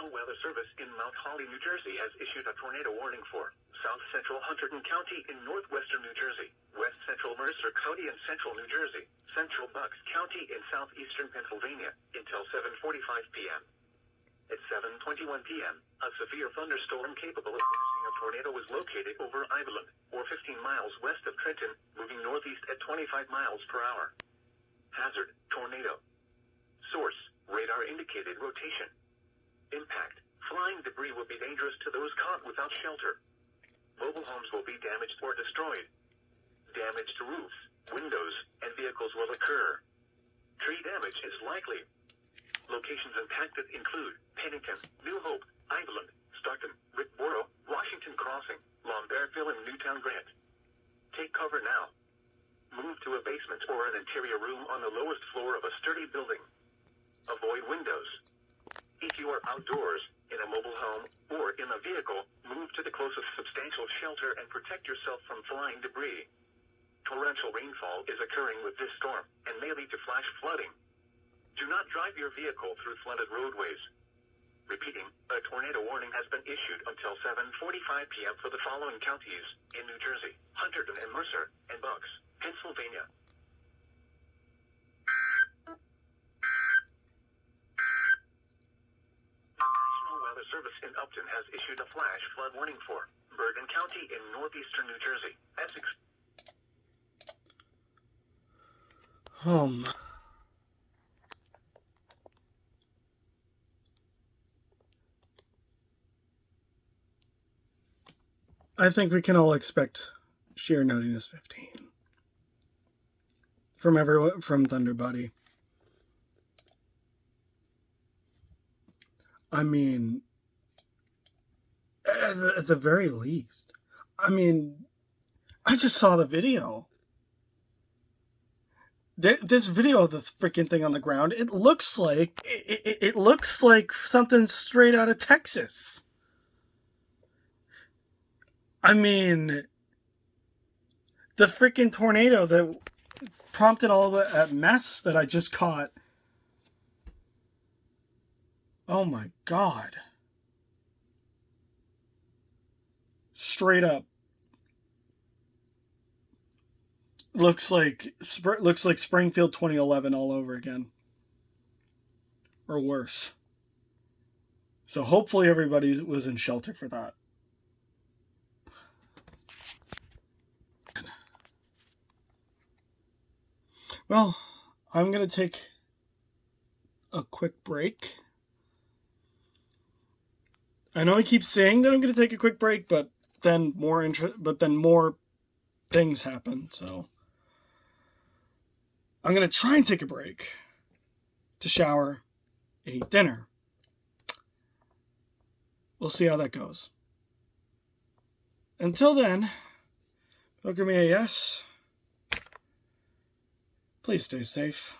National Weather Service in Mount Holly, New Jersey has issued a tornado warning for South Central Hunterdon County in northwestern New Jersey, West Central Mercer County in central New Jersey, Central Bucks County in southeastern Pennsylvania, until 7:45 p.m. At 7:21 p.m., a severe thunderstorm capable of producing a tornado was located over Iveland, or 15 miles west of Trenton, moving northeast at 25 miles per hour. Hazard, tornado. Source, radar indicated rotation. Impact, flying debris will be dangerous to those caught without shelter. Mobile homes will be damaged or destroyed. Damage to roofs, windows, and vehicles will occur. Tree damage is likely. Locations impacted include Pennington, New Hope, Iveland, Stockton, Rickboro, Washington Crossing, Lombardsville, and Newtown Grant. Take cover now. Move to a basement or an interior room on the lowest floor of a sturdy building. Avoid windows. If you are outdoors, in a mobile home, or in a vehicle, move to the closest substantial shelter and protect yourself from flying debris. Torrential rainfall is occurring with this storm, and may lead to flash flooding. Do not drive your vehicle through flooded roadways. Repeating, a tornado warning has been issued until 7:45 p.m. for the following counties in New Jersey: Hunterdon and Mercer, and Bucks, Pennsylvania. Service in Upton has issued a flash flood warning for Bergen County in northeastern New Jersey, Essex. I think we can all expect sheer nuttiness 15 from everyone, from Thunder Buddy. I mean, at the very least. I mean, I just saw the video. This video of the freaking thing on the ground, it looks like it looks like something straight out of Texas. I mean, the freaking tornado that prompted all that mess that I just caught. Oh my God. Straight up. Looks like Springfield 2011 all over again. Or worse. So hopefully everybody was in shelter for that. Well, I'm going to take a quick break. I know I keep saying that I'm going to take a quick break, but then more things happen, so I'm going to try and take a break to shower and eat dinner. We'll see how that goes. Until then, Poker Me a yes. Please stay safe.